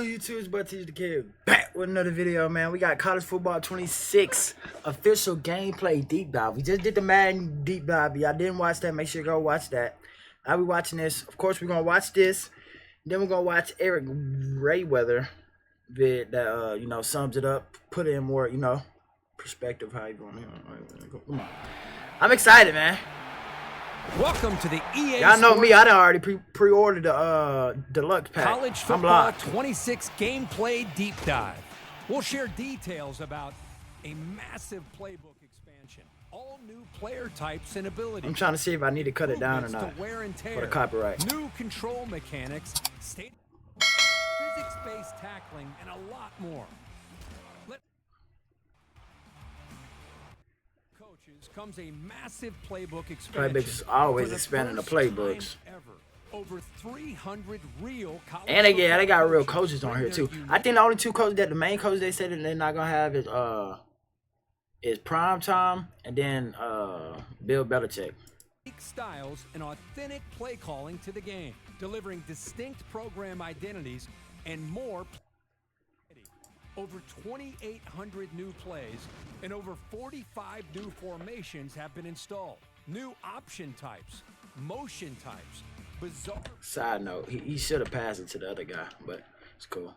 good, YouTube? It's Bud Teach the Kid back with another video, man. We got College Football 26 official gameplay deep dive. We just did the Madden deep dive. Y'all didn't watch that, make sure you go watch that. I'll be watching this. Of course, we're going to watch this. Then we're going to watch Eric Rayweather vid that, sums it up. Put it in more, perspective. How you going? Come on. I'm excited, man. Welcome to the EA Y'all know Sports me. I done already pre-ordered the deluxe pack. College Football 26 gameplay deep dive. We'll share details about a massive playbook expansion, all new player types and abilities. I'm trying to see if I need to cut it down or not wear and tear, for the copyright. New control mechanics, physics-based tackling, and a lot more. Comes a massive playbook expansion. Playbooks is always expanding the playbooks. Over 300 real college and they got real coaches on here too. I think the only two coaches that the main coach they said that they're not gonna have is Prime Time and then Bill Belichick. Styles and authentic play calling to the game, delivering distinct program identities and more. Over 2,800 new plays and over 45 new formations have been installed. New option types, motion types, bizarre. Side note, he should have passed it to the other guy, but it's cool.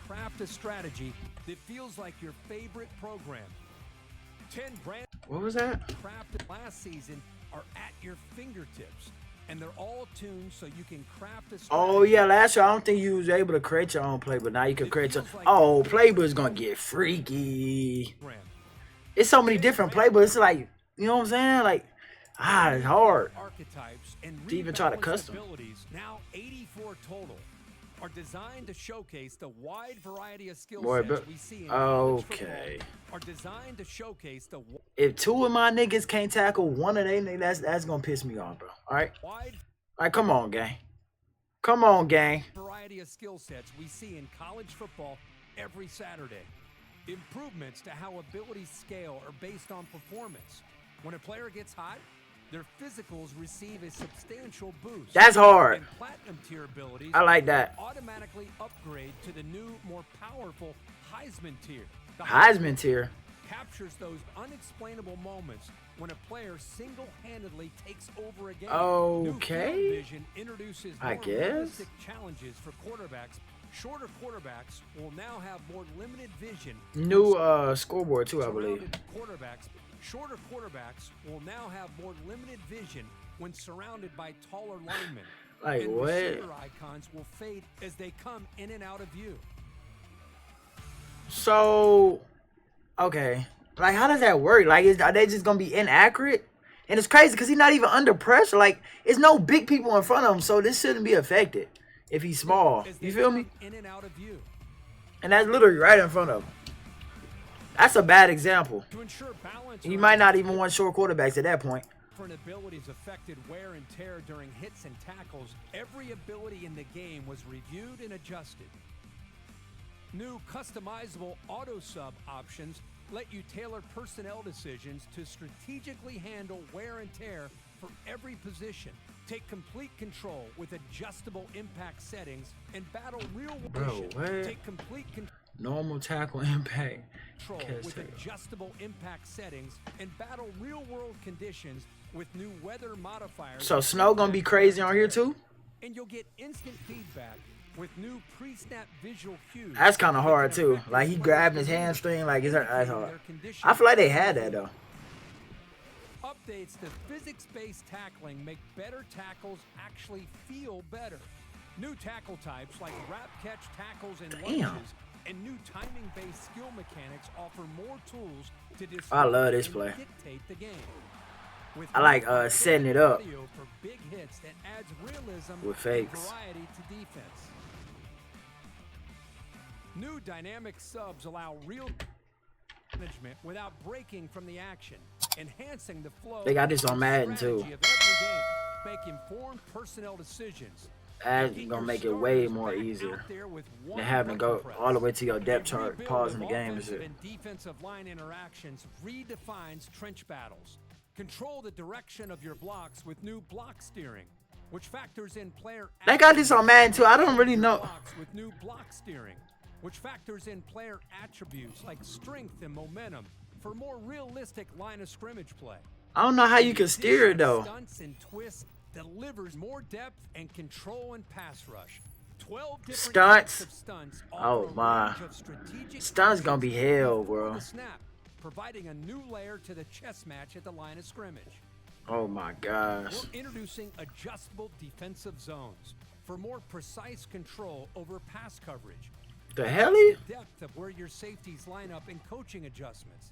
Craft a strategy that feels like your favorite program. 10 brand. What was that? Crafted last season are at your fingertips. And they're all tuned so you can craft a strategy. Oh yeah, last year I don't think you was able to create your own play, but now you can create your Playbook's gonna get freaky. It's so many different playbooks. It's like, you know what I'm saying? Like, it's hard Archetypes and to even try to custom. Now 84 total are designed to showcase the wide variety of skill sets we see in okay. Are designed to showcase the. If two of my niggas can't tackle one of they niggas, that's gonna piss me off, bro. All right, come on, gang. Come on, gang. Variety of skill sets we see in college football every Saturday. Improvements to how abilities scale are based on performance. When a player gets hot, their physicals receive a substantial boost. That's hard. And platinum tier abilities I like that. Automatically upgrade to the new, more powerful Heisman tier. The Heisman tier captures those unexplainable moments when a player single-handedly takes over a game. Okay. New field vision introduces more realistic challenges for quarterbacks. Shorter quarterbacks will now have more limited vision. New scoreboard too, I believe. Shorter quarterbacks will now have more limited vision when surrounded by taller linemen. Like and what? Receiver icons will fade as they come in and out of view. So, okay. Like, how does that work? Like, are they just gonna be inaccurate? And it's crazy because he's not even under pressure. Like, it's no big people in front of him, so this shouldn't be affected if he's small. You feel me? In and out of view. And that's literally right in front of him. That's a bad example. To ensure balance, he might not even want short quarterbacks at that point. Different abilities affected wear and tear during hits and tackles. Every ability in the game was reviewed and adjusted. New customizable auto sub options let you tailor personnel decisions to strategically handle wear and tear for every position. Take complete control with adjustable impact settings and battle real world. Take complete control. Normal tackle impact with adjustable impact settings and battle real world conditions with new weather modifiers. So snow gonna be crazy on here too? And you'll get instant feedback with new pre-snap visual cues. That's kind of hard too. Like he grabbed his hamstring, like that's hard. I feel like they had that though. Updates to physics-based tackling make better tackles actually feel better. New tackle types like wrap catch tackles and lunges and new timing-based skill mechanics offer more tools to I love this play. Dictate the game. I like setting it up for big hits that adds realism with fakes. And variety to defense. New dynamic subs allow real management without breaking from the action, enhancing the flow. They got this on Madden too. Of every game. Make informed personnel decisions. That's gonna make it way more easier than having to go all the way to your depth chart, pausing the game and shit. Defensive line interactions redefines trench battles. Control the direction of your blocks with new block steering. which factors in player. They got this on Madden too. I don't really know. With new block steering, which factors in player attributes like strength and momentum for more realistic line of scrimmage play. I don't know how you can steer it though. Stunts and twists delivers more depth and control in pass rush. 12 different Stunts. Stunts Oh my. Stunts gonna be hell, bro. Snap, providing a new layer to the chess match at the line of scrimmage. Oh my gosh. We're introducing adjustable defensive zones for more precise control over pass coverage. The hell? Depth of where your safeties line up in coaching adjustments.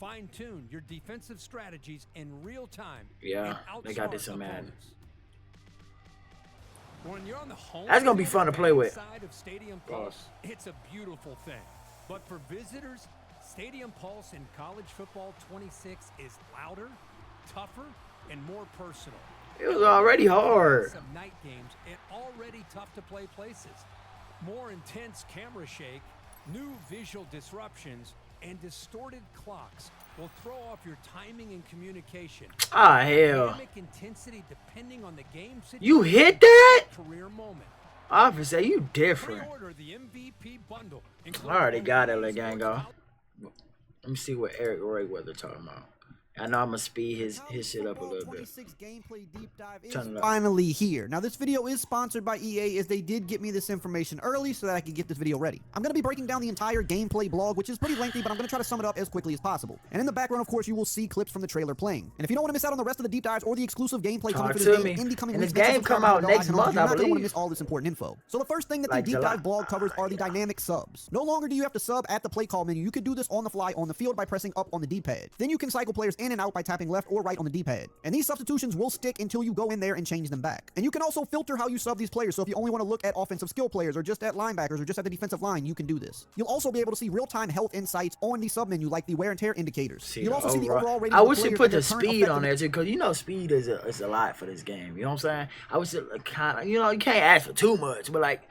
Fine-tune your defensive strategies in real time. Yeah, they got this on Madden. When you're on the home That's gonna be fun to play with. side of Stadium Pulse, it's a beautiful thing. But for visitors, Stadium Pulse in College Football 26 is louder, tougher, and more personal. It was already hard. Some night games and already tough to play places. More intense camera shake, new visual disruptions, and distorted clocks will throw off your timing and communication. Ah, hell. Dynamic intensity depending on the game situation. You hit that? Career moment. Officer, you different. Pre-order the MVP bundle. I already got it, Legango. Let me see what Eric Royweather talking about. I know I'm gonna speed his shit up a little bit. Gameplay deep dive is Turn it up. finally here. Now this video is sponsored by EA, as they did get me this information early so that I could get this video ready. I'm going to be breaking down the entire gameplay blog, which is pretty lengthy, but I'm going to try to sum it up as quickly as possible. And in the background, of course, you will see clips from the trailer playing. And if you don't want to miss out on the rest of the deep dives or the exclusive gameplay coming for this game in the coming weeks, the game come out next month, you're I not going to want to believe. miss all this important info. So the first thing that the Like deep July. dive blog covers are the dynamic subs. No longer do you have to sub at the play call menu. You could do this on the fly on the field by pressing up on the D-pad. Then you can cycle players in and out by tapping left or right on the D-pad. And these substitutions will stick until you go in there and change them back. And you can also filter how you sub these players, so if you only want to look at offensive skill players or just at linebackers or just at the defensive line, you can do this. You'll also be able to see real-time health insights on the sub menu, like the wear and tear indicators. You'll also see the overall rating I of wish the they players put and the their current speed on effectiveness. there too, because you know speed is a lot for this game. You know what I'm saying? I wish it kind of, you know, you can't ask for too much, but like,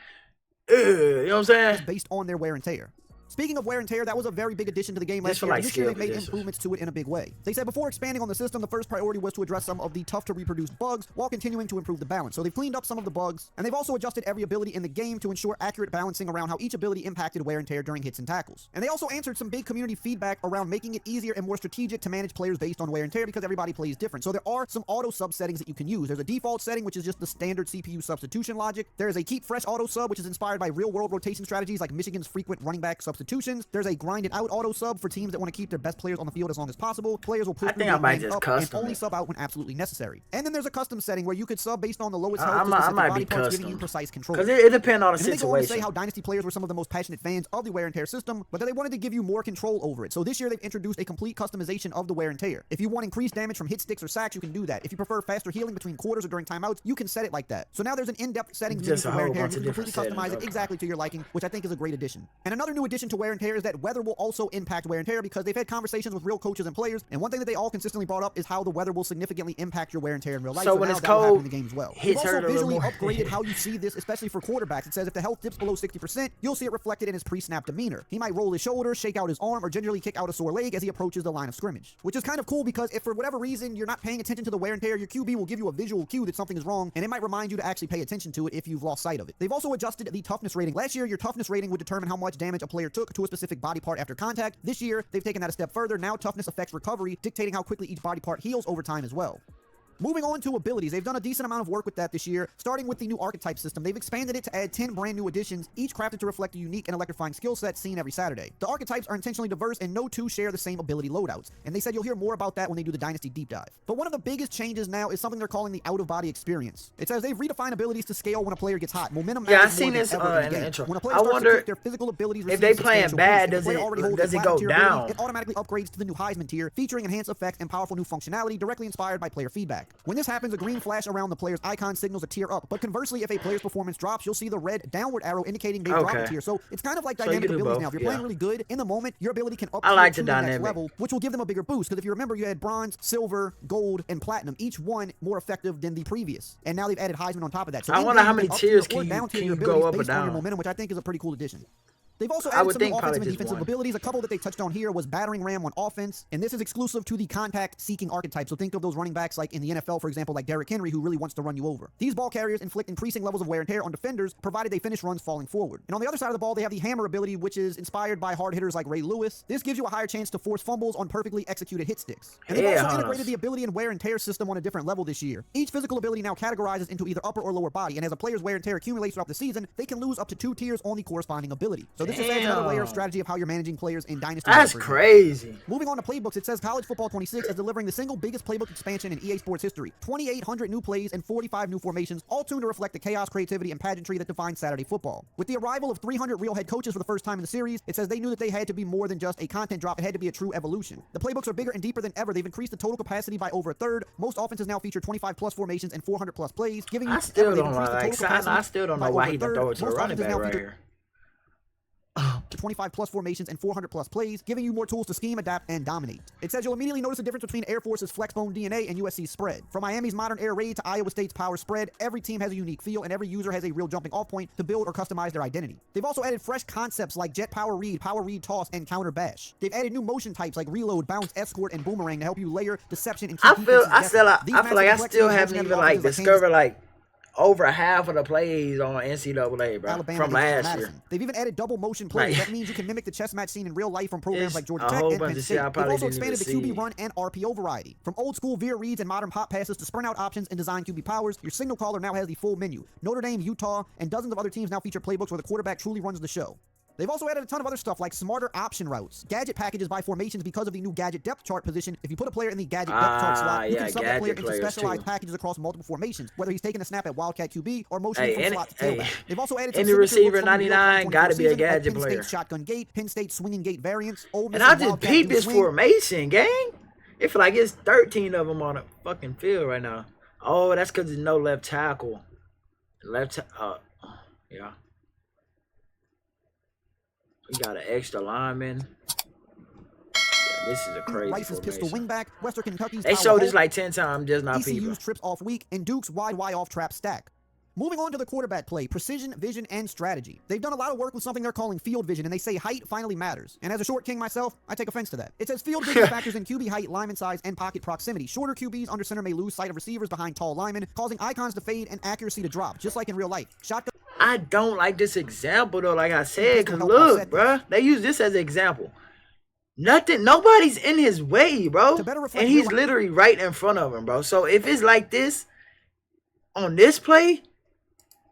you know what I'm saying? Based on their wear and tear. Speaking of wear and tear, that was a very big addition to the game last year. like And this year skill they've made positions. improvements to it in a big way. They said before expanding on the system, the first priority was to address some of the tough to reproduce bugs while continuing to improve the balance. So they've cleaned up some of the bugs, and they've also adjusted every ability in the game to ensure accurate balancing around how each ability impacted wear and tear during hits and tackles. And they also answered some big community feedback around making it easier and more strategic to manage players based on wear and tear, because everybody plays different. So there are some auto sub settings that you can use. There's a default setting, which is just the standard CPU substitution logic. There is a keep fresh auto sub, which is inspired by real world rotation strategies like Michigan's frequent running back substitutions. There's a grinded out auto sub for teams that want to keep their best players on the field as long as possible. Players will push I through think their I might lane just up and custom only it. sub out when absolutely necessary. And then there's a custom setting where you could sub based on the lowest I health to might specific be body parts, giving you custom. precise control. Because it depends on the And then they go on to say situation. how Dynasty players were some of the most passionate fans of the wear and tear system, but that they wanted to give you more control over it. So this year they've introduced a complete customization of the wear and tear. If you want increased damage from hit sticks or sacks, you can do that. If you prefer faster healing between quarters or during timeouts, you can set it like that. So now there's an in-depth settings menu Just a for wear and whole tear, and bunch you of can completely different customize settings, it okay. exactly to your liking, which I think is a great addition. And another new addition to wear and tear is that weather will also impact wear and tear, because they've had conversations with real coaches and players, and one thing that they all consistently brought up is how the weather will significantly impact your wear and tear in real life. So when now it's that will happen cold, in the game as well. hits We've also hurt a little visually more. upgraded how you see this, especially for quarterbacks. It says if the health dips below 60%, you'll see it reflected in his pre-snap demeanor. He might roll his shoulder, shake out his arm, or gingerly kick out a sore leg as he approaches the line of scrimmage. Which is kind of cool, because if for whatever reason you're not paying attention to the wear and tear, your QB will give you a visual cue that something is wrong, and it might remind you to actually pay attention to it if you've lost sight of it. They've also adjusted the toughness rating. Last year, your toughness rating would determine how much damage a player took to a specific body part after contact. This year, they've taken that a step further. Now toughness affects recovery, dictating how quickly each body part heals over time as well. Moving on to abilities, they've done a decent amount of work with that this year, starting with the new archetype system. They've expanded it to add 10 brand new additions, each crafted to reflect a unique and electrifying skill set seen every Saturday. The archetypes are intentionally diverse, and no two share the same ability loadouts, and they said you'll hear more about that when they do the Dynasty deep dive. But one of the biggest changes now is something they're calling the out-of-body experience. It says they've redefined abilities to scale when a player gets hot. Momentum Yeah, I matters more seen than this ever in in the the game. intro. When a player I starts to wonder click, their physical abilities if receive they playing substantial bad, boost. If the does player it- already holds does a it go platinum tier ability, down? it automatically upgrades to the new Heisman tier, featuring enhanced effects and powerful new functionality directly inspired by player feedback. When this happens, a green flash around the player's icon signals a tier up, but conversely, if a player's performance drops, you'll see the red downward arrow indicating they dropped a Okay. tier. So it's kind of like So you dynamic can do abilities both, now. If you're yeah. playing really good, in the moment, your ability can up I like to the the next dynamic. level, which will give them a bigger boost, because if you remember, you had bronze, silver, gold, and platinum, each one more effective than the previous. And now they've added Heisman on top of that. So I in wonder game, how you many up tiers tier or can you- down tier can your you go abilities up or based on your down? momentum, which I think is a pretty cool addition. They've also I added would some new think offensive probably and just defensive one. abilities. A couple that they touched on here was battering ram on offense, and this is exclusive to the contact-seeking archetype. So think of those running backs like in the NFL, for example, like Derrick Henry, who really wants to run you over. These ball carriers inflict increasing levels of wear and tear on defenders, provided they finish runs falling forward. And on the other side of the ball, they have the hammer ability, which is inspired by hard hitters like Ray Lewis. This gives you a higher chance to force fumbles on perfectly executed hit sticks. And they've Yeah, also Hans. integrated the ability and wear and tear system on a different level this year. Each physical ability now categorizes into either upper or lower body, and as a player's wear and tear accumulates throughout the season, they can lose up to 2 tiers on the corresponding ability. So this just adds another layer of Damn. strategy of how you're managing players in Dynasty. That's for example. crazy. Moving on to playbooks, it says College Football 26 is delivering the single biggest playbook expansion in EA Sports history. 2,800 new plays and 45 new formations, all tuned to reflect the chaos, creativity, and pageantry that defines Saturday football. With the arrival of 300 real head coaches for the first time in the series, it says they knew that they had to be more than just a content drop. It had to be a true evolution. The playbooks are bigger and deeper than ever. They've increased the total capacity by over a third. Most offenses now feature 25+ formations and 400+ plays, giving you I still they've don't increased the like. total capacity I still don't by know why over he a even third. throw it to the Most running offenses back now right feature here. 25+ formations and 400+ plays, giving you more tools to scheme, adapt, and dominate. It says you'll immediately notice the difference between Air Force's flexbone DNA and USC's spread. From Miami's modern air raid to Iowa State's power spread, every team has a unique feel, and every user has a real jumping off point to build or customize their identity. They've also added fresh concepts like jet power read, toss, and counter bash. They've added new motion types like reload, bounce, escort, and boomerang to help you layer deception and keep I feel defenses guessing. These I feel like I matches still complexity haven't of even motion like heavy offenses discovered like over half of the plays on NCAA, bro, Alabama from against last Madison. year. They've even added double motion plays. Like- That means you can mimic the chess match scene in real life from programs It's like Georgia a Tech whole and bunch Penn of State. shit I They've probably also didn't even expanded the QB see. run and RPO variety. From old school veer reads and modern pop passes to sprint out options and design QB powers, your signal caller now has the full menu. Notre Dame, Utah, and dozens of other teams now feature playbooks where the quarterback truly runs the show. They've also added a ton of other stuff like smarter option routes, gadget packages by formations because of the new gadget depth chart position. If you put a player in the gadget depth chart slot, you yeah, can sub that player gadget into players specialized too. packages across multiple formations, whether he's taking a snap at Wildcat QB or motioning Hey, from any- slot to hey, tailback. They've also added some any signature receiver looks from the New York 99 Times gotta be a 24 season, like gadget Penn player. State shotgun gate, Penn State swinging gate variants, Ole Miss And I just Wildcat peeped do this swing. formation, gang. It feel like it's 13 of them on the fucking field right now. Oh, that's because there's no left tackle. Yeah. We got an extra lineman. Yeah, this is a crazy Rice's pistol formation. wingback, Western Kentucky's They power showed this hold, like 10 times, just not people. ECU's trips off week, and Duke's wide Y off trap stack. Moving on to the quarterback play, precision, vision, and strategy. They've done a lot of work with something they're calling field vision, and they say height finally matters. And as a short king myself, I take offense to that. It says field vision factors in QB height, lineman size, and pocket proximity. Shorter QBs under center may lose sight of receivers behind tall linemen, causing icons to fade and accuracy to drop, just like in real life. Shotgun I don't like this example though, like I said, Pistol cause help look, offset bruh, they use this as an example. Nobody's in his way, bro. To better reflect And he's real life- literally right in front of him, bro. So if it's like this on this play,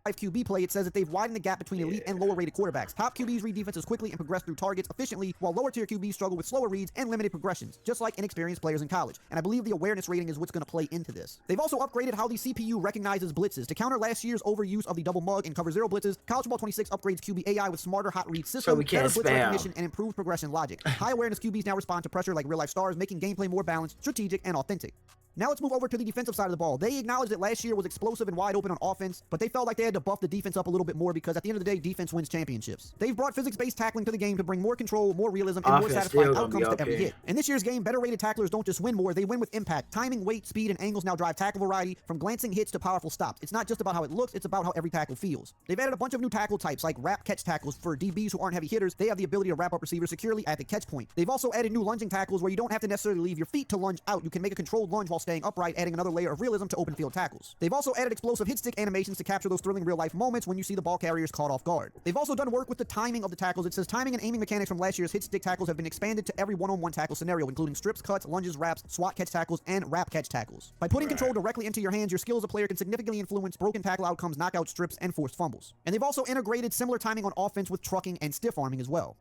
QB play, it says that they've widened the gap between elite and lower rated quarterbacks. Top QBs read defenses quickly and progress through targets efficiently, while lower tier QBs struggle with slower reads and limited progressions, just like inexperienced players in college. And I believe the awareness rating is what's going to play into this. They've also upgraded how the CPU recognizes blitzes. To counter last year's overuse of the double mug and cover zero blitzes, College Football 26 upgrades QB AI with smarter hot read system, we can't better blitz spam. recognition, and improved progression logic. High awareness QBs now respond to pressure like real life stars, making gameplay more balanced, strategic, and authentic. Now let's move over to the defensive side of the ball. They acknowledged that last year was explosive and wide open on offense, but they felt like they had to buff the defense up a little bit more because at the end of the day, defense wins championships. They've brought physics-based tackling to the game to bring more control, more realism, and more Offense satisfying still gonna be outcomes to up every here. hit. In this year's game, better rated tacklers don't just win more, they win with impact. Timing, weight, speed, and angles now drive tackle variety from glancing hits to powerful stops. It's not just about how it looks, it's about how every tackle feels. They've added a bunch of new tackle types like wrap catch tackles for DBs who aren't heavy hitters. They have the ability to wrap up receivers securely at the catch point. They've also added new lunging tackles where you don't have to necessarily leave your feet to lunge out. You can make a controlled lunge while staying upright, adding another layer of realism to open field tackles. They've also added explosive hit stick animations to capture those thrilling real life moments when you see the ball carriers caught off guard. They've also done work with the timing of the tackles. It says timing and aiming mechanics from last year's hit stick tackles have been expanded to every one-on-one tackle scenario, including strips, cuts, lunges, wraps, swat catch tackles, and wrap catch tackles. By putting control directly into your hands, your skill as a player can significantly influence broken tackle outcomes, knockout strips, and forced fumbles. And they've also integrated similar timing on offense with trucking and stiff arming as well.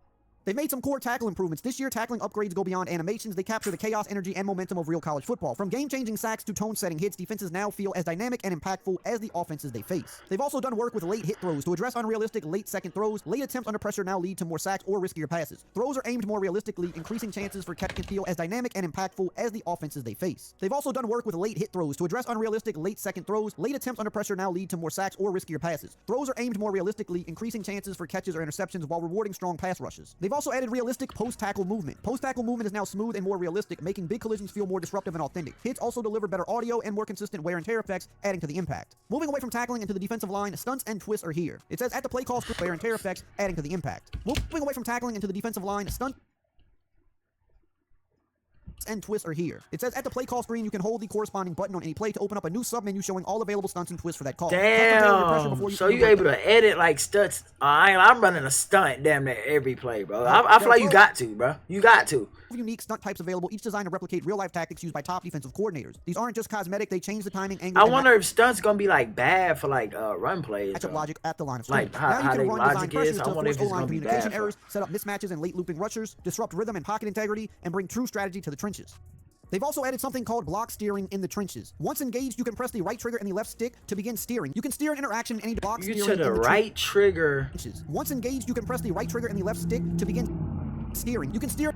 They've made some core tackle improvements. This year, tackling upgrades go beyond animations. They capture the chaos, energy, and momentum of real college football. From game-changing sacks to tone-setting hits, defenses now feel as dynamic and impactful as the offenses they face. They've also done work with late hit throws. To address unrealistic late-second throws, late attempts under pressure now lead to more sacks or riskier passes. Throws are aimed more realistically, increasing chances for catch can feel as dynamic and impactful as the offenses they face. They've also done work with late hit throws. To address unrealistic late-second throws, late attempts under pressure now lead to more sacks or riskier passes. Throws are aimed more realistically, increasing chances for catches or interceptions while rewarding strong pass rushes. They've also added realistic post-tackle movement. Post-tackle movement is now smooth and more realistic, making big collisions feel more disruptive and authentic. Hits also deliver better audio and more consistent wear and tear effects, adding to the impact. Moving away from tackling into the defensive line, stunts and twists are here. It says at the play call script, wear and tear effects, adding to the impact. Moving away from tackling into the defensive line, stunts and twists are here. It says at the play call screen, you can hold the corresponding button on any play to open up a new sub-menu showing all available stunts and twists for that call. Damn. So you able to edit like stunts? I'm running a stunt damn near every play, bro. I feel like you got to, bro. You got to. Unique stunt types available, each designed to replicate real-life tactics used by top defensive coordinators. These aren't just cosmetic; they change the timing, angle. I wonder if stunts gonna be like bad for like run plays. Matchup logic at the line of scrimmage. Like now you can run design logic pressures is. to force O-line communication errors, set up mismatches and late looping rushers, disrupt rhythm and pocket integrity, and bring true strategy to the trenches. They've also added something called block steering in the trenches. Once engaged, you can press the right trigger and the left stick to begin steering. You can steer an interaction in any block steering to the right trigger. Once engaged, you can press the right trigger and the left stick to begin steering. You can steer.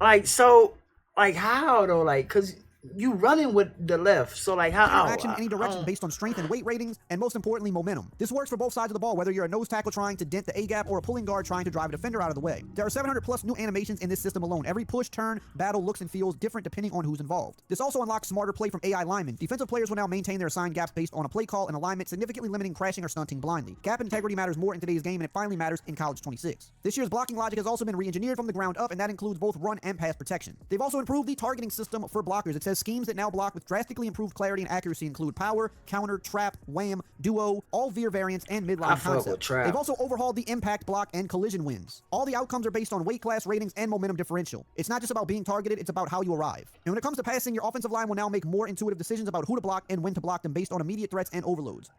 Like, so, like, how though? Like, cause you running with the left, so like how interaction in any direction based on strength and weight ratings, and most importantly, momentum. This works for both sides of the ball, whether you're a nose tackle trying to dent the A-gap or a pulling guard trying to drive a defender out of the way. There are 700 plus new animations in this system alone. Every push, turn, battle looks and feels different depending on who's involved. This also unlocks smarter play from AI linemen. Defensive players will now maintain their assigned gaps based on a play call and alignment, significantly limiting crashing or stunting blindly. Gap integrity matters more in today's game, and it finally matters in College 26. This year's blocking logic has also been re-engineered from the ground up, and that includes both run and pass protection. They've also improved the targeting system for blockers. It says schemes that now block with drastically improved clarity and accuracy include power, counter, trap, wham, duo, all veer variants, and midline concepts. They've also overhauled the impact, block, and collision wins. All the outcomes are based on weight class ratings and momentum differential. It's not just about being targeted, it's about how you arrive. And when it comes to passing, your offensive line will now make more intuitive decisions about who to block and when to block them based on immediate threats and overloads.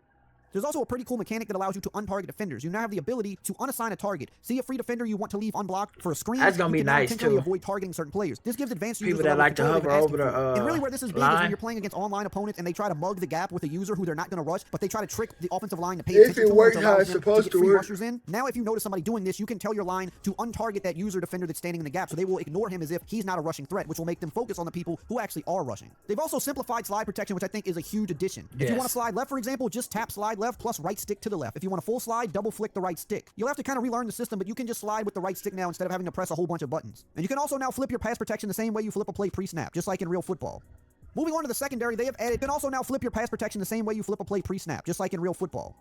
There's also a pretty cool mechanic that allows you to untarget defenders. You now have the ability to unassign a target. See a free defender you want to leave unblocked for a screen. That's gonna be nice too. Avoid targeting certain players. This gives advanced people users that like to hover over the and really where this is big is when you're playing against online opponents and they try to mug the gap with a user who they're not going to rush, but they try to trick the offensive line to pay attention if it to works how it's supposed to work. Rushers in. Now, if you notice somebody doing this, you can tell your line to untarget that user defender that's standing in the gap, so they will ignore him as if he's not a rushing threat, which will make them focus on the people who actually are rushing. They've also simplified slide protection, which I think is a huge addition. If you want to slide left, for example, just tap slide left plus right stick to the left. If you want a full slide, double flick the right stick. You'll have to kind of relearn the system, but you can just slide with the right stick now instead of having to press a whole bunch of buttons. And you can also now flip your pass protection the same way you flip a play pre-snap, just like in real football. Moving on to the secondary, they have added, you can also now flip your pass protection the same way you flip a play pre-snap, just like in real football.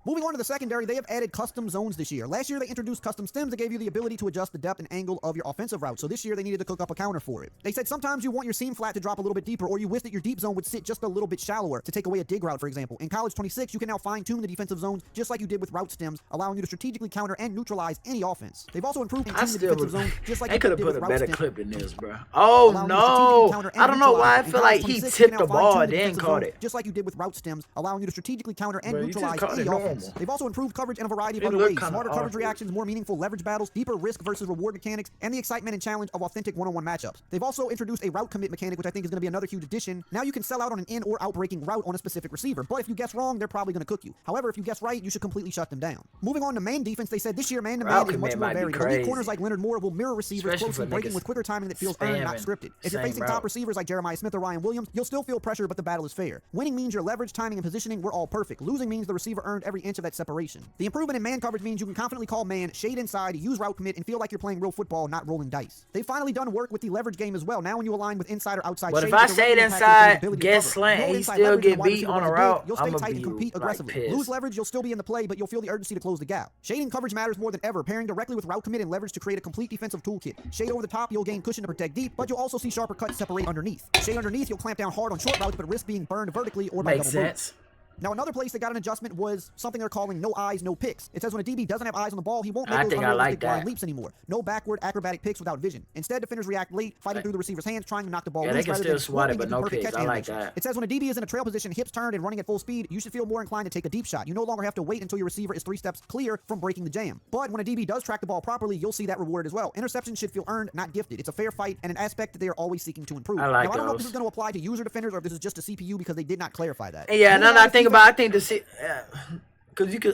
Moving on to the secondary, they have added custom zones this year. Last year, they introduced custom stems that gave you the ability to adjust the depth and angle of your offensive route. So this year, they needed to cook up a counter for it. They said sometimes you want your seam flat to drop a little bit deeper, or you wish that your deep zone would sit just a little bit shallower to take away a dig route, for example. In College 26, you can now fine-tune the defensive zones just like you did with route stems, allowing you to strategically counter and neutralize any offense. They've also improved the defensive zone just like they could have put a better stems. clip than this, bro. Oh no! I don't know why I feel like he tipped the ball and then caught it. Just like you did with route stems, allowing you to strategically counter and neutralize any offense. They've also improved coverage in a variety of other ways. Smarter coverage reactions, more meaningful leverage battles, deeper risk versus reward mechanics, and the excitement and challenge of authentic one-on-one matchups. They've also introduced a route commit mechanic, which I think is going to be another huge addition. Now you can sell out on an in or out-breaking route on a specific receiver, but if you guess wrong, they're probably going to cook you. However, if you guess right, you should completely shut them down. Moving on to man defense, they said this year man-to-man is much more varied. Elite corners like Leonard Moore will mirror receivers closely, breaking with quicker timing that feels earned, not scripted. If you're facing top receivers like Jeremiah Smith or Ryan Williams, you'll still feel pressure, but the battle is fair. Winning means your leverage, timing, and positioning were all perfect. Losing means the receiver earned every inch of that separation. The improvement in man coverage means you can confidently call man, shade inside, use route commit, and feel like you're playing real football, not rolling dice. They've finally done work with the leverage game as well. Now when you align with inside or outside but shade, if I shade inside, get slant, he still get beat on a route, you'll stay tight and compete aggressively. Lose leverage, you'll still be in the play, but you'll feel the urgency to close the gap. Shading coverage matters more than ever, pairing directly with route commit and leverage to create a complete defensive toolkit. Shade over the top, you'll gain cushion to protect deep, but you'll also see sharper cuts separate underneath. Shade underneath, you'll clamp down hard on short routes, but risk being burned vertically or by double moves. Now, another place that got an adjustment was something they're calling no eyes, no picks. It says when a DB doesn't have eyes on the ball, he won't make those unrealistic blind leaps anymore. No backward acrobatic picks without vision. Instead, defenders react late, fighting through the receiver's hands, trying to knock the ball loose. They can still swat it, but no picks. I like that. It says when a DB is in a trail position, hips turned and running at full speed, you should feel more inclined to take a deep shot. You no longer have to wait until your receiver is 3 steps clear from breaking the jam. But when a DB does track the ball properly, you'll see that rewarded as well. Interception should feel earned, not gifted. It's a fair fight and an aspect that they are always seeking to improve. I don't know if this is going to apply to user defenders or if this is just a CPU because they did not clarify that. Yeah, now that I think because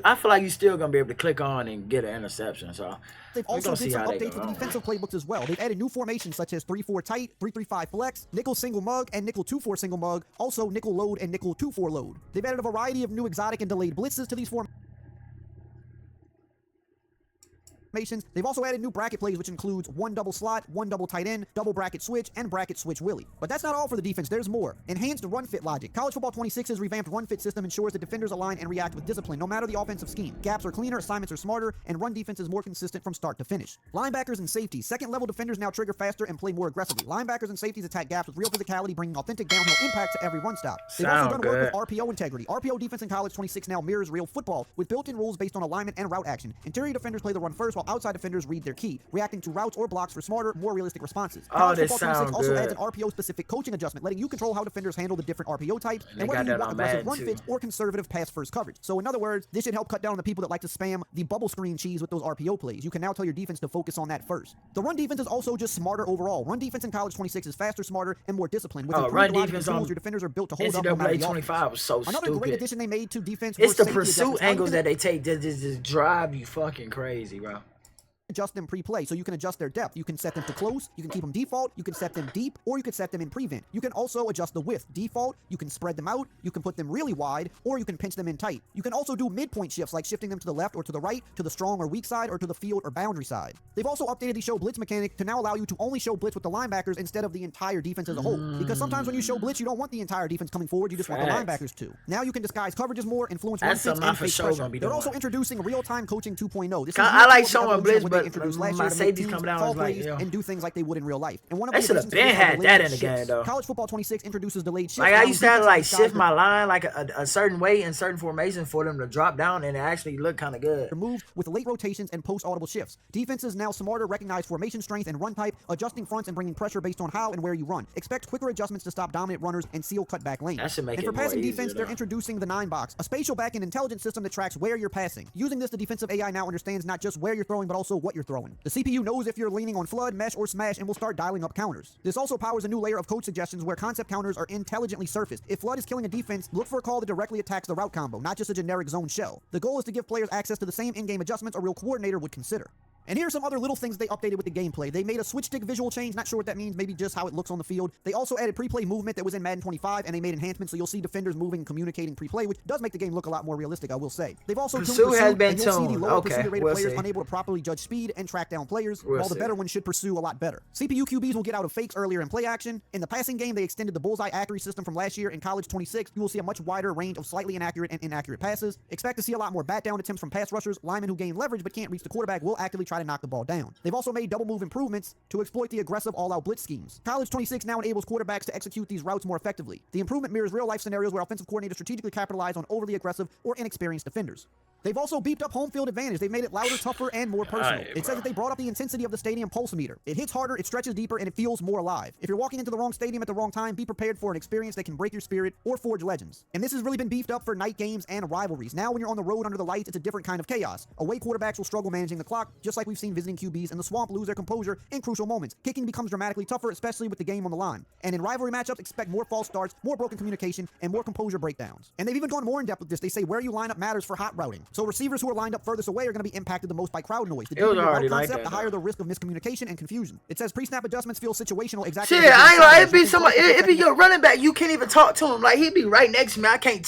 I feel like you're still gonna be able to click on and get an interception. So they've also did some updates to the defensive playbooks as well. They've added new formations such as 3-4 tight, 3-3-5 flex, nickel single mug, and nickel 2-4 single mug. Also nickel load and nickel 2-4 load. They've added a variety of new exotic and delayed blitzes to these formations. formations. They've also added new bracket plays, which includes one double slot, one double tight end, double bracket switch, and bracket switch Willie. But that's not all for the defense. There's more. Enhanced run fit logic. College Football 26's revamped run fit system ensures that defenders align and react with discipline, no matter the offensive scheme. Gaps are cleaner, assignments are smarter, and run defense is more consistent from start to finish. Linebackers and safeties. Second-level defenders now trigger faster and play more aggressively. Linebackers and safeties attack gaps with real physicality, bringing authentic downhill impact to every run stop. They've also done work with RPO integrity. RPO defense in College 26 now mirrors real football with built-in rules based on alignment and route action. Interior defenders play the run first, while outside defenders read their key, reacting to routes or blocks for smarter, more realistic responses. Oh, this Football 26 sounds also good. adds an RPO-specific coaching adjustment, letting you control how defenders handle the different RPO types and whether you want aggressive run fits or conservative pass-first coverage. So in other words, this should help cut down on the people that like to spam the bubble screen cheese with those RPO plays. You can now tell your defense to focus on that first. The run defense is also just smarter overall. Run defense in College 26 is faster, smarter, and more disciplined. With run improved logic and defense tools, on your defenders are built to hold up no matter NCAA the 25 was so Another great stupid. addition they made to defense It's was the safety pursuit adjustments. Now you angles can that they take just drive you fucking crazy, bro. adjust them pre-play, so you can adjust their depth. You can set them to close, you can keep them default, you can set them deep, or you can set them in prevent. You can also adjust the width. Default, you can spread them out, you can put them really wide, or you can pinch them in tight. You can also do midpoint shifts, like shifting them to the left or to the right, to the strong or weak side, or to the field or boundary side. They've also updated the show blitz mechanic to now allow you to only show blitz with the linebackers instead of the entire defense as a whole. Because sometimes when you show blitz, you don't want the entire defense coming forward, you just want the linebackers to. Now you can disguise coverages more, influence run That's fits, something I and for face sure pressure. gonna be They're doing. also introducing real-time coaching 2.0. This is I like more showing evolution blitz, of what they but introduced last my year to make safeties teams come down, call it's like, plays yo. and do things like they would in real life. And one of They the should have additions been is had delayed that in the shifts. game, though. College Football 26 introduces delayed shifts. Like I used to have to like Defenses shift my line like a certain way in certain formations for them to drop down, and it actually looked kind of good. Removed with late rotations and post-audible shifts. Defenses now smarter recognize formation strength and run type, adjusting fronts and bringing pressure based on how and where you run. Expect quicker adjustments to stop dominant runners and seal cutback lanes. That should make and it for more passing easier, defense, they're though. introducing the 9-box, a spatial back-end intelligence system that tracks where you're passing. Using this, the defensive AI now understands not just where you're throwing, but also what you're throwing. The CPU knows if you're leaning on flood, mesh, or smash, and will start dialing up counters. This also powers a new layer of code suggestions where concept counters are intelligently surfaced. If flood is killing a defense, look for a call that directly attacks the route combo, not just a generic zone shell. The goal is to give players access to the same in-game adjustments a real coordinator would consider. And here's some other little things they updated with the gameplay. They made a switch stick visual change, not sure what that means, maybe just how it looks on the field. They also added pre-play movement that was in Madden 25, and they made enhancements so you'll see defenders moving and communicating pre-play, which does make the game look a lot more realistic, I will say. They've also tuned Pursuit has been and you'll see the tuned. lower Okay, pursuit rated we'll players see. unable to properly judge speed and track down players, We'll while the see. better ones should pursue a lot better. CPU QBs will get out of fakes earlier in play action. In the passing game, they extended the bullseye accuracy system from last year. In College 26, you will see a much wider range of slightly inaccurate and inaccurate passes. Expect to see a lot more bat-down attempts from pass rushers. Linemen who gain leverage but can't reach the quarterback will actively try to knock the ball down. They've also made double move improvements to exploit the aggressive all-out blitz schemes. College 26 now enables quarterbacks to execute these routes more effectively. The improvement mirrors real-life scenarios where offensive coordinators strategically capitalize on overly aggressive or inexperienced defenders. They've also beefed up home field advantage. They've made it louder, tougher, and more personal. It says that they brought up the intensity of the stadium pulse meter. It hits harder, it stretches deeper, and it feels more alive. If you're walking into the wrong stadium at the wrong time, be prepared for an experience that can break your spirit or forge legends. And this has really been beefed up for night games and rivalries. Now when you're on the road under the lights, it's a different kind of chaos. Away quarterbacks will struggle managing the clock, just like we've seen visiting QBs in the swamp lose their composure in crucial moments. Kicking becomes dramatically tougher, especially with the game on the line. And in rivalry matchups, expect more false starts, more broken communication, and more composure breakdowns. And they've even gone more in depth with this. They say where you line up matters for hot routing. So receivers who are lined up furthest away are going to be impacted the most by crowd noise. The It was deeper your already route like concept, that, the higher though. the risk of miscommunication and confusion. It says pre-snap adjustments feel situational exactly. Shit, as I ain't like it be you somebody. It be your running back. You can't even talk to him. Like he be right next to me. I can't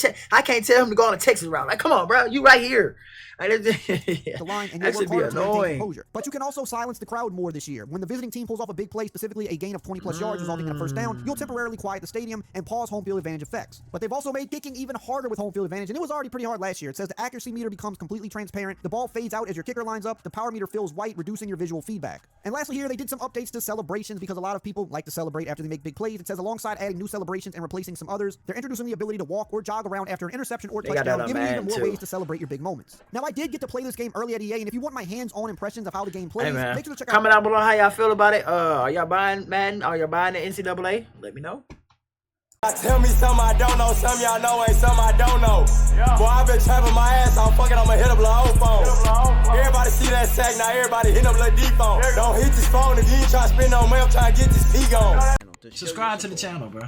tell him to go on a Texas route. Like, come on, bro, you right here. Like, the line and you'll that work should be harder to maintain annoying. composure. But you can also silence the crowd more this year. When the visiting team pulls off a big play, specifically a gain of 20+ yards resulting in a first down, you'll temporarily quiet the stadium and pause home field advantage effects. But they've also made kicking even harder with home field advantage, and it was already pretty hard last year. It says the accuracy meter becomes completely transparent, the ball fades out as your kicker lines up, the power meter fills white, reducing your visual feedback. And lastly here, they did some updates to celebrations because a lot of people like to celebrate after they make big plays. It says alongside adding new celebrations and replacing some others, they're introducing the ability to walk or jog around after an interception or They got that touchdown, on giving you even Madden, more too. ways to celebrate your big moments. Now, I did get to play this game early at EA, and if you want my hands-on impressions of how the game plays, Hey man, make sure to check out comment down below how y'all feel about it. Are y'all buying Madden? Are y'all buying the NCAA? Let me know. Tell me something I don't know, some y'all know ain't something I don't know. Boy, I been trapping my ass off, fucking I'ma hit up the old phone. Everybody see that sack, now everybody hit up the deep phone. Don't hit this phone if you ain't trying to spend no money, I'm trying to get this P on. Subscribe to the channel, bro.